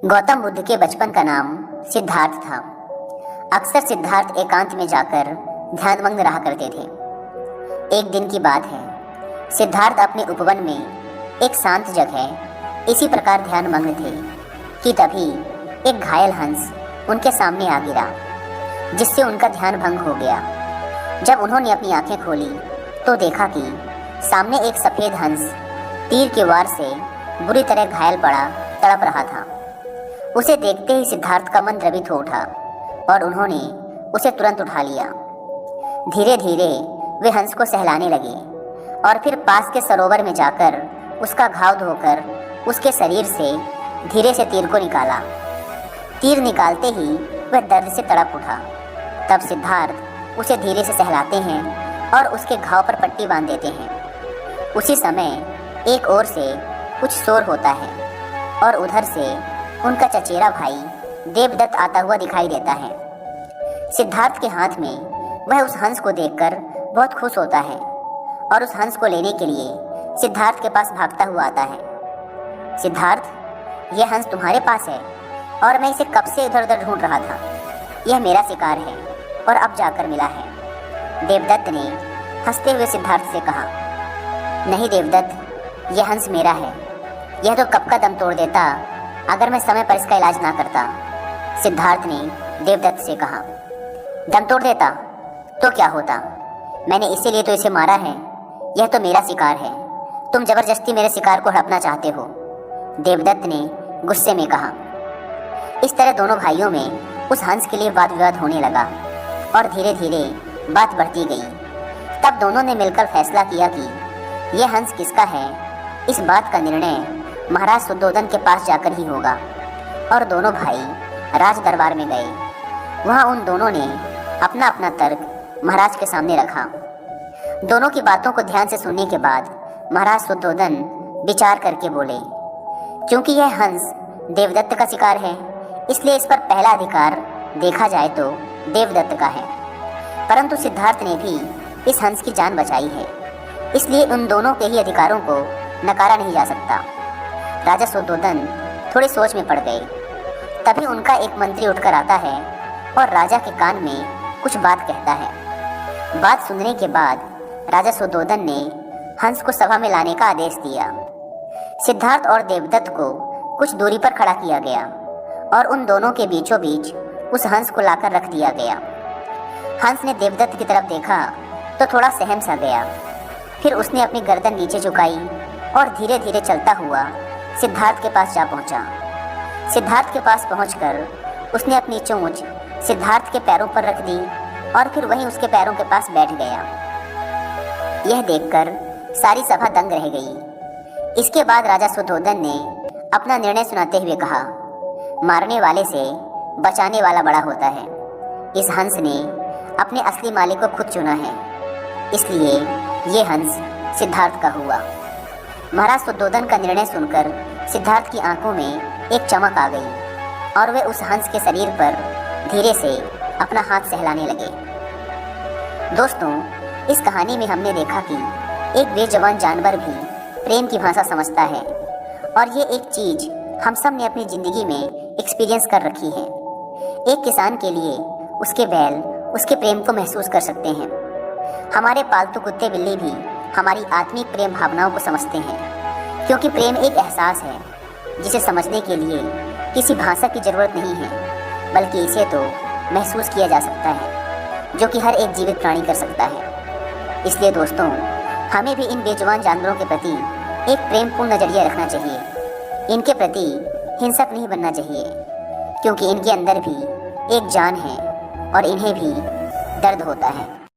गौतम बुद्ध के बचपन का नाम सिद्धार्थ था। अक्सर सिद्धार्थ एकांत में जाकर ध्यानमग्न रहा करते थे। एक दिन की बात है, सिद्धार्थ अपने उपवन में एक शांत जगह इसी प्रकार ध्यानमग्न थे कि तभी एक घायल हंस उनके सामने आ गिरा, जिससे उनका ध्यान भंग हो गया। जब उन्होंने अपनी आंखें खोली तो देखा कि सामने एक सफ़ेद हंस तीर के वार से बुरी तरह घायल पड़ा तड़प रहा था। उसे देखते ही सिद्धार्थ का मन द्रवित हो उठा और उन्होंने उसे तुरंत उठा लिया। धीरे धीरे वे हंस को सहलाने लगे और फिर पास के सरोवर में जाकर उसका घाव धोकर उसके शरीर से धीरे से तीर को निकाला। तीर निकालते ही वह दर्द से तड़प उठा। तब सिद्धार्थ उसे धीरे से सहलाते हैं और उसके घाव पर पट्टी बांध देते हैं। उसी समय एक ओर से कुछ शोर होता है और उधर से उनका चचेरा भाई देवदत्त आता हुआ दिखाई देता है। सिद्धार्थ के हाथ में वह उस हंस को देखकर बहुत खुश होता है और उस हंस को लेने के लिए सिद्धार्थ के पास भागता हुआ आता है। सिद्धार्थ, यह हंस तुम्हारे पास है और मैं इसे कब से इधर उधर ढूंढ रहा था। यह मेरा शिकार है और अब जाकर मिला है। देवदत्त ने हंसते हुए सिद्धार्थ से कहा, नहीं देवदत्त, यह हंस मेरा है। यह तो कब का दम तोड़ देता अगर मैं समय पर इसका इलाज ना करता। सिद्धार्थ ने देवदत्त से कहा, दम तोड़ देता तो क्या होता? मैंने इसीलिए तो इसे मारा है। यह तो मेरा शिकार है। तुम जबरदस्ती मेरे शिकार को हड़पना चाहते हो, देवदत्त ने गुस्से में कहा। इस तरह दोनों भाइयों में उस हंस के लिए वाद विवाद होने लगा और धीरे धीरे बात बढ़ती गई। तब दोनों ने मिलकर फैसला किया कि यह हंस किसका है, इस बात का निर्णय महाराज शुद्धोधन के पास जाकर ही होगा। और दोनों भाई राज दरबार में गए। वहाँ उन दोनों ने अपना अपना तर्क महाराज के सामने रखा। दोनों की बातों को ध्यान से सुनने के बाद महाराज शुद्धोधन विचार करके बोले, क्योंकि यह हंस देवदत्त का शिकार है, इसलिए इस पर पहला अधिकार देखा जाए तो देवदत्त का है। परंतु सिद्धार्थ ने भी इस हंस की जान बचाई है, इसलिए उन दोनों के ही अधिकारों को नकारा नहीं जा सकता। राजा शुद्धोधन थोड़ी सोच में पड़ गए। तभी उनका एक मंत्री उठकर आता है और राजा के कान में कुछ बात कहता है। बात सुनने के बाद राजा शुद्धोधन ने हंस को सभा में लाने का आदेश दिया। सिद्धार्थ और देवदत्त को कुछ दूरी पर खड़ा किया गया और उन दोनों के बीचों बीच उस हंस को लाकर रख दिया गया। हंस ने देवदत्त की तरफ देखा तो थोड़ा सहम सा गया। फिर उसने अपनी गर्दन नीचे झुकाई और धीरे धीरे चलता हुआ सिद्धार्थ के पास जा पहुंचा। सिद्धार्थ के पास पहुंचकर उसने अपनी चोंच सिद्धार्थ के पैरों पर रख दी और फिर वहीं उसके पैरों के पास बैठ गया। यह देखकर सारी सभा दंग रह गई। इसके बाद राजा शुद्धोधन ने अपना निर्णय सुनाते हुए कहा, मारने वाले से बचाने वाला बड़ा होता है। इस हंस ने अपने असली मालिक को खुद चुना है, इसलिए ये हंस सिद्धार्थ का हुआ। महाराज शुद्धोधन का निर्णय सुनकर सिद्धार्थ की आंखों में एक चमक आ गई और वे उस हंस के शरीर पर धीरे से अपना हाथ सहलाने लगे। दोस्तों, इस कहानी में हमने देखा कि एक बेजुबान जानवर भी प्रेम की भाषा समझता है और ये एक चीज़ हम सब ने अपनी ज़िंदगी में एक्सपीरियंस कर रखी है। एक किसान के लिए उसके बैल उसके प्रेम को महसूस कर सकते हैं। हमारे पालतू कुत्ते बिल्ली भी हमारी आत्मिक प्रेम भावनाओं को समझते हैं, क्योंकि प्रेम एक एहसास है जिसे समझने के लिए किसी भाषा की ज़रूरत नहीं है, बल्कि इसे तो महसूस किया जा सकता है, जो कि हर एक जीवित प्राणी कर सकता है। इसलिए दोस्तों, हमें भी इन बेजुबान जानवरों के प्रति एक प्रेमपूर्ण नज़रिया रखना चाहिए। इनके प्रति हिंसक नहीं बनना चाहिए, क्योंकि इनके अंदर भी एक जान है और इन्हें भी दर्द होता है।